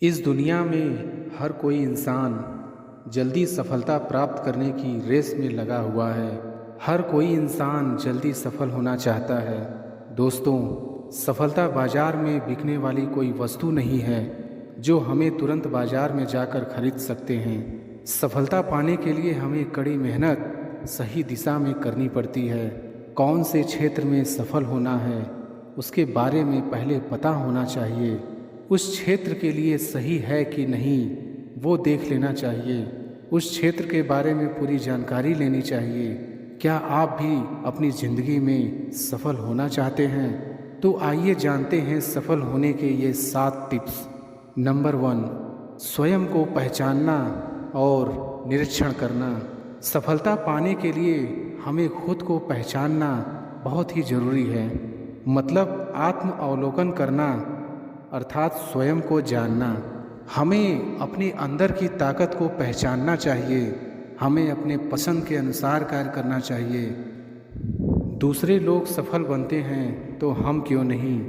इस दुनिया में हर कोई इंसान जल्दी सफलता प्राप्त करने की रेस में लगा हुआ है। हर कोई इंसान जल्दी सफल होना चाहता है। दोस्तों, सफलता बाजार में बिकने वाली कोई वस्तु नहीं है जो हमें तुरंत बाजार में जाकर खरीद सकते हैं। सफलता पाने के लिए हमें कड़ी मेहनत सही दिशा में करनी पड़ती है। कौन से क्षेत्र में सफल होना है उसके बारे में पहले पता होना चाहिए। उस क्षेत्र के लिए सही है कि नहीं वो देख लेना चाहिए। उस क्षेत्र के बारे में पूरी जानकारी लेनी चाहिए। क्या आप भी अपनी ज़िंदगी में सफल होना चाहते हैं? तो आइए जानते हैं सफल होने के ये 7 टिप्स। नंबर 1, स्वयं को पहचानना और निरीक्षण करना। सफलता पाने के लिए हमें खुद को पहचानना बहुत ही ज़रूरी है। मतलब आत्म अवलोकन करना, अर्थात स्वयं को जानना। हमें अपने अंदर की ताकत को पहचानना चाहिए। हमें अपने पसंद के अनुसार कार्य करना चाहिए। दूसरे लोग सफल बनते हैं तो हम क्यों नहीं?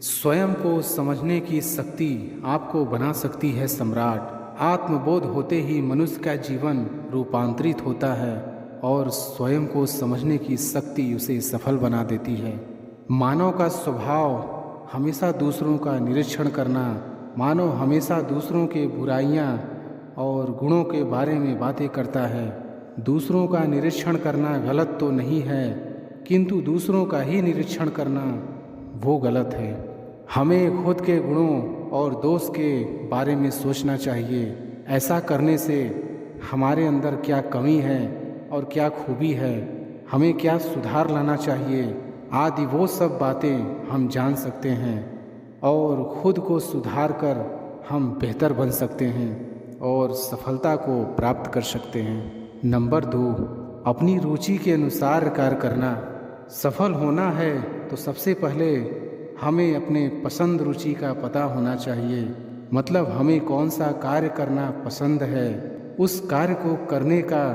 स्वयं को समझने की शक्ति आपको बना सकती है सम्राट। आत्मबोध होते ही मनुष्य का जीवन रूपांतरित होता है और स्वयं को समझने की शक्ति उसे सफल बना देती है। मानव का स्वभाव हमेशा दूसरों का निरीक्षण करना। मानव हमेशा दूसरों के बुराइयां और गुणों के बारे में बातें करता है। दूसरों का निरीक्षण करना गलत तो नहीं है, किंतु दूसरों का ही निरीक्षण करना वो गलत है। हमें खुद के गुणों और दोष के बारे में सोचना चाहिए। ऐसा करने से हमारे अंदर क्या कमी है और क्या खूबी है, हमें क्या सुधार लाना चाहिए आदि वो सब बातें हम जान सकते हैं और खुद को सुधार कर हम बेहतर बन सकते हैं और सफलता को प्राप्त कर सकते हैं। नंबर 2, अपनी रुचि के अनुसार कार्य करना। सफल होना है तो सबसे पहले हमें अपने पसंद रुचि का पता होना चाहिए। मतलब हमें कौन सा कार्य करना पसंद है, उस कार्य को करने का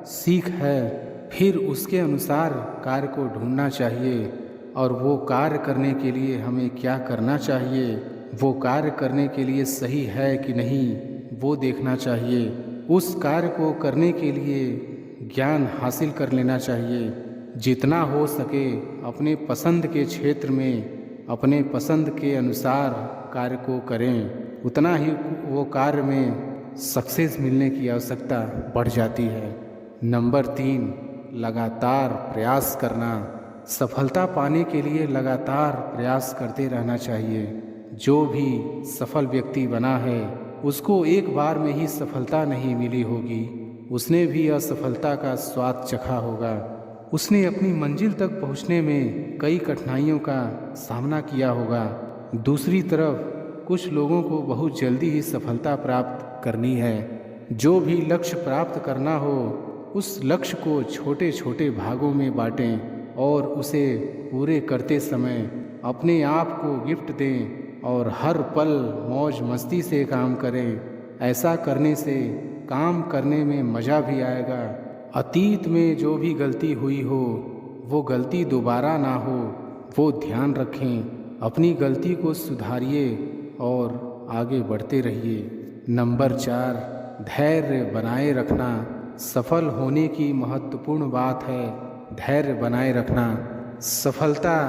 सीख है। फिर उसके अनुसार कार्य को ढूंढना चाहिए और वो कार्य करने के लिए हमें क्या करना चाहिए, वो कार्य करने के लिए सही है कि नहीं वो देखना चाहिए। उस कार्य को करने के लिए ज्ञान हासिल कर लेना चाहिए। जितना हो सके अपने पसंद के क्षेत्र में अपने पसंद के अनुसार कार्य को करें, उतना ही वो कार्य में सक्सेस मिलने की आवश्यकता बढ़ जाती है। नंबर 3, लगातार प्रयास करना। सफलता पाने के लिए लगातार प्रयास करते रहना चाहिए। जो भी सफल व्यक्ति बना है उसको एक बार में ही सफलता नहीं मिली होगी। उसने भी असफलता का स्वाद चखा होगा। उसने अपनी मंजिल तक पहुंचने में कई कठिनाइयों का सामना किया होगा। दूसरी तरफ कुछ लोगों को बहुत जल्दी ही सफलता प्राप्त करनी है। जो भी लक्ष्य प्राप्त करना हो उस लक्ष्य को छोटे छोटे भागों में बांटें और उसे पूरे करते समय अपने आप को गिफ्ट दें और हर पल मौज मस्ती से काम करें। ऐसा करने से काम करने में मज़ा भी आएगा। अतीत में जो भी गलती हुई हो वो गलती दोबारा ना हो वो ध्यान रखें। अपनी गलती को सुधारिए और आगे बढ़ते रहिए। नंबर 4, धैर्य बनाए रखना। सफल होने की महत्वपूर्ण बात है धैर्य बनाए रखना। सफलता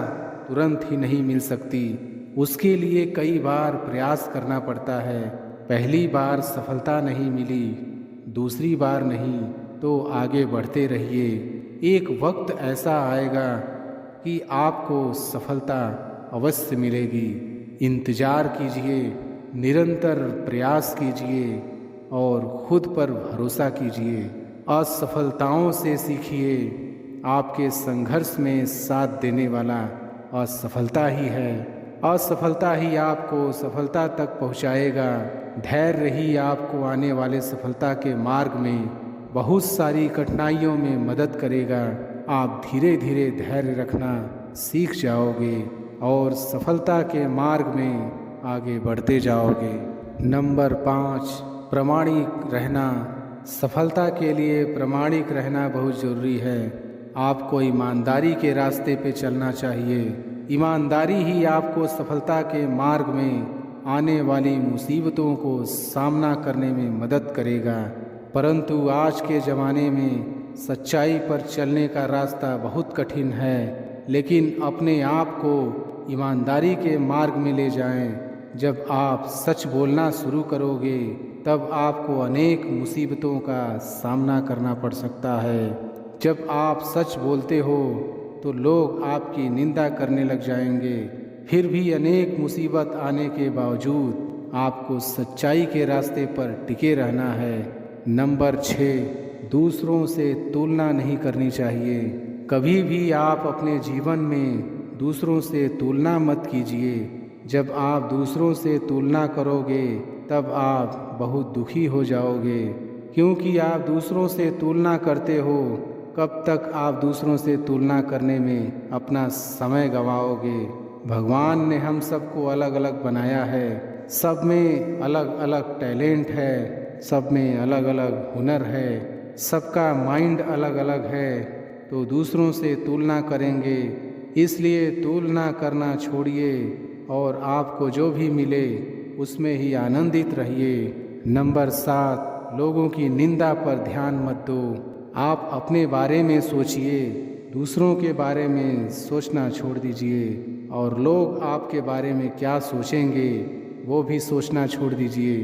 तुरंत ही नहीं मिल सकती, उसके लिए कई बार प्रयास करना पड़ता है। पहली बार सफलता नहीं मिली, दूसरी बार नहीं, तो आगे बढ़ते रहिए। एक वक्त ऐसा आएगा कि आपको सफलता अवश्य मिलेगी। इंतज़ार कीजिए, निरंतर प्रयास कीजिए और खुद पर भरोसा कीजिए। असफलताओं से सीखिए। आपके संघर्ष में साथ देने वाला असफलता ही है। असफलता ही आपको सफलता तक पहुंचाएगा। धैर्य ही आपको आने वाले सफलता के मार्ग में बहुत सारी कठिनाइयों में मदद करेगा। आप धीरे धीरे धैर्य रखना सीख जाओगे और सफलता के मार्ग में आगे बढ़ते जाओगे। नंबर 5, प्रामाणिक रहना। सफलता के लिए प्रामाणिक रहना बहुत ज़रूरी है। आपको ईमानदारी के रास्ते पे चलना चाहिए। ईमानदारी ही आपको सफलता के मार्ग में आने वाली मुसीबतों को सामना करने में मदद करेगा। परंतु आज के ज़माने में सच्चाई पर चलने का रास्ता बहुत कठिन है, लेकिन अपने आप को ईमानदारी के मार्ग में ले जाएं। जब आप सच बोलना शुरू करोगे तब आपको अनेक मुसीबतों का सामना करना पड़ सकता है। जब आप सच बोलते हो तो लोग आपकी निंदा करने लग जाएंगे, फिर भी अनेक मुसीबत आने के बावजूद आपको सच्चाई के रास्ते पर टिके रहना है। नंबर 6, दूसरों से तुलना नहीं करनी चाहिए। कभी भी आप अपने जीवन में दूसरों से तुलना मत कीजिए। जब आप दूसरों से तुलना करोगे तब आप बहुत दुखी हो जाओगे, क्योंकि आप दूसरों से तुलना करते हो। कब तक आप दूसरों से तुलना करने में अपना समय गंवाओगे। भगवान ने हम सबको अलग अलग बनाया है, सब में अलग अलग टैलेंट है, सब में अलग अलग हुनर है, सबका माइंड अलग अलग है। तो दूसरों से तुलना करेंगे, इसलिए तुलना करना छोड़िए और आपको जो भी मिले उसमें ही आनंदित रहिए। नंबर 7, लोगों की निंदा पर ध्यान मत दो। आप अपने बारे में सोचिए, दूसरों के बारे में सोचना छोड़ दीजिए। और लोग आपके बारे में क्या सोचेंगे वो भी सोचना छोड़ दीजिए।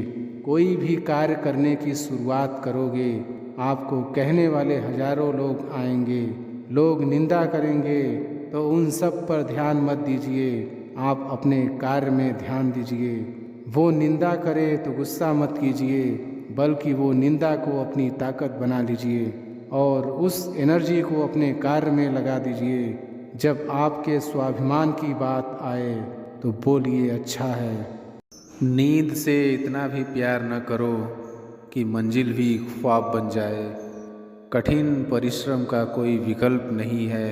कोई भी कार्य करने की शुरुआत करोगे, आपको कहने वाले हजारों लोग आएंगे, लोग निंदा करेंगे, तो उन सब पर ध्यान मत दीजिए। आप अपने कार्य में ध्यान दीजिए। वो निंदा करे तो गुस्सा मत कीजिए, बल्कि वो निंदा को अपनी ताकत बना लीजिए और उस एनर्जी को अपने कार्य में लगा दीजिए। जब आपके स्वाभिमान की बात आए तो बोलिए अच्छा है। नींद से इतना भी प्यार न करो कि मंजिल भी ख्वाब बन जाए। कठिन परिश्रम का कोई विकल्प नहीं है।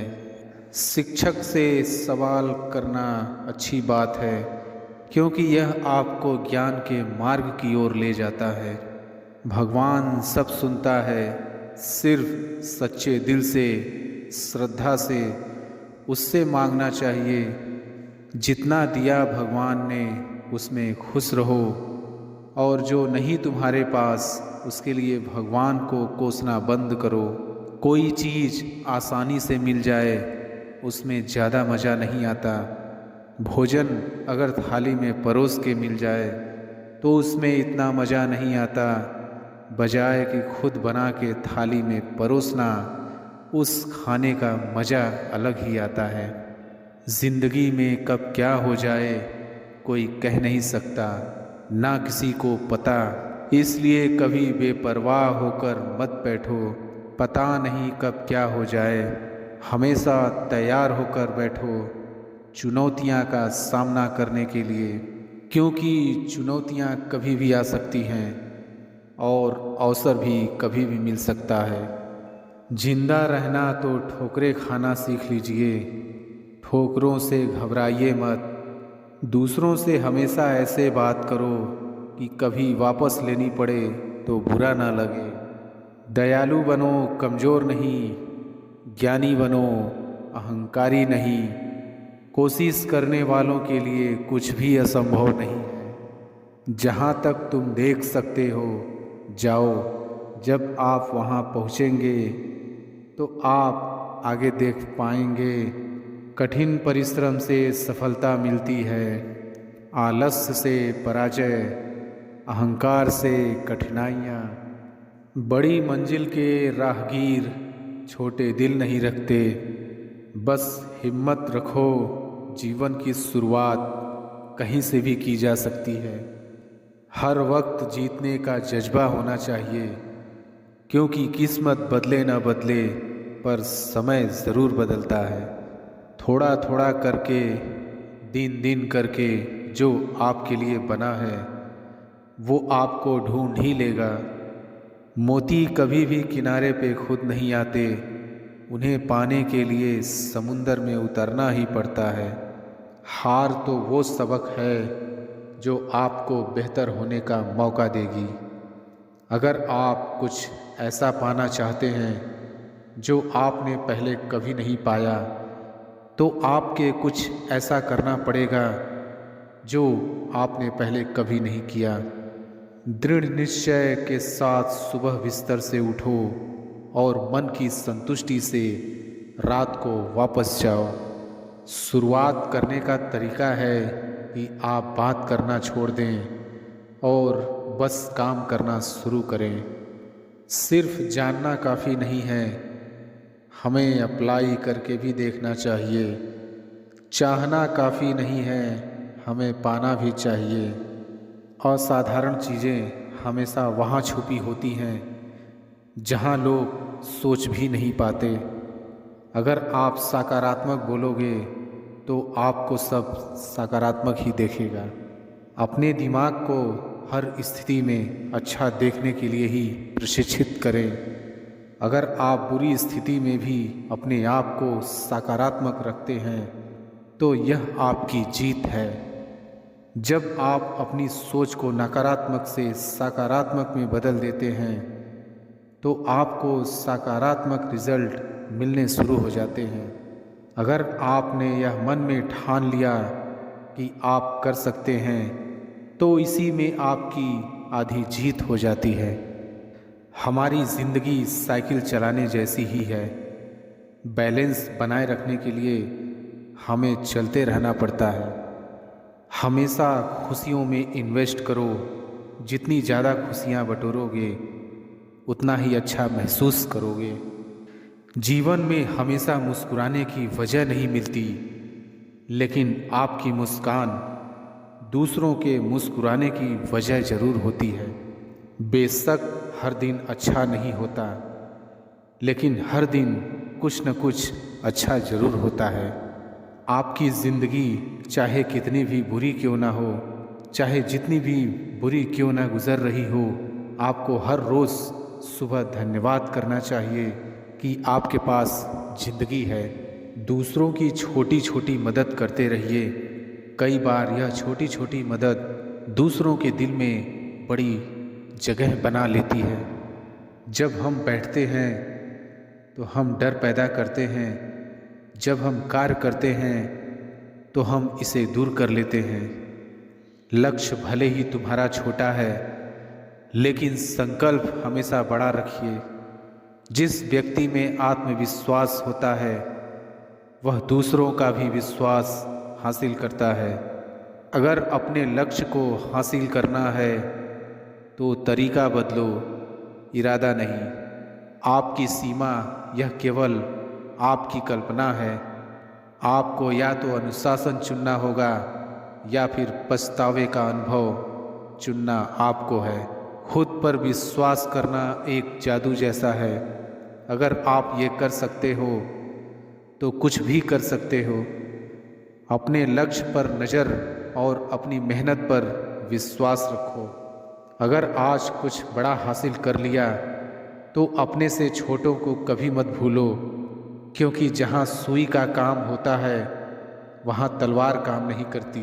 शिक्षक से सवाल करना अच्छी बात है, क्योंकि यह आपको ज्ञान के मार्ग की ओर ले जाता है। भगवान सब सुनता है, सिर्फ सच्चे दिल से, श्रद्धा से उससे मांगना चाहिए। जितना दिया भगवान ने उसमें खुश रहो, और जो नहीं तुम्हारे पास उसके लिए भगवान को कोसना बंद करो। कोई चीज़ आसानी से मिल जाए उसमें ज़्यादा मज़ा नहीं आता। भोजन अगर थाली में परोस के मिल जाए तो उसमें इतना मज़ा नहीं आता, बजाय कि खुद बना के थाली में परोसना, उस खाने का मज़ा अलग ही आता है। ज़िंदगी में कब क्या हो जाए कोई कह नहीं सकता, ना किसी को पता। इसलिए कभी बेपरवाह होकर मत बैठो, पता नहीं कब क्या हो जाए। हमेशा तैयार होकर बैठो चुनौतियां का सामना करने के लिए, क्योंकि चुनौतियां कभी भी आ सकती हैं और अवसर भी कभी भी मिल सकता है। जिंदा रहना तो ठोकरें खाना सीख लीजिए, ठोकरों से घबराइए मत। दूसरों से हमेशा ऐसे बात करो कि कभी वापस लेनी पड़े तो बुरा ना लगे। दयालु बनो, कमज़ोर नहीं। ज्ञानी बनो, अहंकारी नहीं। कोशिश करने वालों के लिए कुछ भी असंभव नहीं है। जहाँ तक तुम देख सकते हो जाओ। जब आप वहाँ पहुँचेंगे तो आप आगे देख पाएंगे। कठिन परिश्रम से सफलता मिलती है, आलस्य से पराजय, अहंकार से कठिनाइयाँ। बड़ी मंजिल के राहगीर छोटे दिल नहीं रखते। बस हिम्मत रखो, जीवन की शुरुआत कहीं से भी की जा सकती है। हर वक्त जीतने का जज्बा होना चाहिए, क्योंकि किस्मत बदले न बदले पर समय ज़रूर बदलता है। थोड़ा थोड़ा करके, दिन दिन करके जो आपके लिए बना है वो आपको ढूंढ ही लेगा। मोती कभी भी किनारे पे खुद नहीं आते, उन्हें पाने के लिए समुंदर में उतरना ही पड़ता है। हार तो वो सबक है जो आपको बेहतर होने का मौका देगी। अगर आप कुछ ऐसा पाना चाहते हैं जो आपने पहले कभी नहीं पाया, तो आपके कुछ ऐसा करना पड़ेगा जो आपने पहले कभी नहीं किया। दृढ़ निश्चय के साथ सुबह बिस्तर से उठो और मन की संतुष्टि से रात को वापस जाओ। शुरुआत करने का तरीका है कि आप बात करना छोड़ दें और बस काम करना शुरू करें। सिर्फ जानना काफ़ी नहीं है, हमें अप्लाई करके भी देखना चाहिए। चाहना काफ़ी नहीं है, हमें पाना भी चाहिए। असाधारण चीज़ें हमेशा वहाँ छुपी होती हैं जहाँ लोग सोच भी नहीं पाते। अगर आप सकारात्मक बोलोगे तो आपको सब सकारात्मक ही देखेगा। अपने दिमाग को हर स्थिति में अच्छा देखने के लिए ही प्रशिक्षित करें। अगर आप बुरी स्थिति में भी अपने आप को सकारात्मक रखते हैं तो यह आपकी जीत है। जब आप अपनी सोच को नकारात्मक से सकारात्मक में बदल देते हैं तो आपको सकारात्मक रिजल्ट मिलने शुरू हो जाते हैं। अगर आपने यह मन में ठान लिया कि आप कर सकते हैं तो इसी में आपकी आधी जीत हो जाती है। हमारी ज़िंदगी साइकिल चलाने जैसी ही है। बैलेंस बनाए रखने के लिए हमें चलते रहना पड़ता है। हमेशा खुशियों में इन्वेस्ट करो। जितनी ज़्यादा खुशियाँ बटोरोगे उतना ही अच्छा महसूस करोगे। जीवन में हमेशा मुस्कुराने की वजह नहीं मिलती, लेकिन आपकी मुस्कान दूसरों के मुस्कुराने की वजह ज़रूर होती है। बेशक हर दिन अच्छा नहीं होता, लेकिन हर दिन कुछ न कुछ अच्छा ज़रूर होता है। आपकी ज़िंदगी चाहे कितनी भी बुरी क्यों ना हो, चाहे जितनी भी बुरी क्यों ना गुज़र रही हो, आपको हर रोज़ सुबह धन्यवाद करना चाहिए कि आपके पास ज़िंदगी है। दूसरों की छोटी छोटी मदद करते रहिए। कई बार यह छोटी छोटी मदद दूसरों के दिल में बड़ी जगह बना लेती है। जब हम बैठते हैं तो हम डर पैदा करते हैं, जब हम कार्य करते हैं तो हम इसे दूर कर लेते हैं। लक्ष्य भले ही तुम्हारा छोटा है, लेकिन संकल्प हमेशा बड़ा रखिए। जिस व्यक्ति में आत्मविश्वास होता है वह दूसरों का भी विश्वास हासिल करता है। अगर अपने लक्ष्य को हासिल करना है तो तरीका बदलो, इरादा नहीं। आपकी सीमा यह केवल आपकी कल्पना है। आपको या तो अनुशासन चुनना होगा या फिर पछतावे का अनुभव चुनना आपको है। खुद पर विश्वास करना एक जादू जैसा है। अगर आप ये कर सकते हो तो कुछ भी कर सकते हो। अपने लक्ष्य पर नज़र और अपनी मेहनत पर विश्वास रखो। अगर आज कुछ बड़ा हासिल कर लिया तो अपने से छोटों को कभी मत भूलो, क्योंकि जहाँ सुई का काम होता है वहाँ तलवार काम नहीं करती।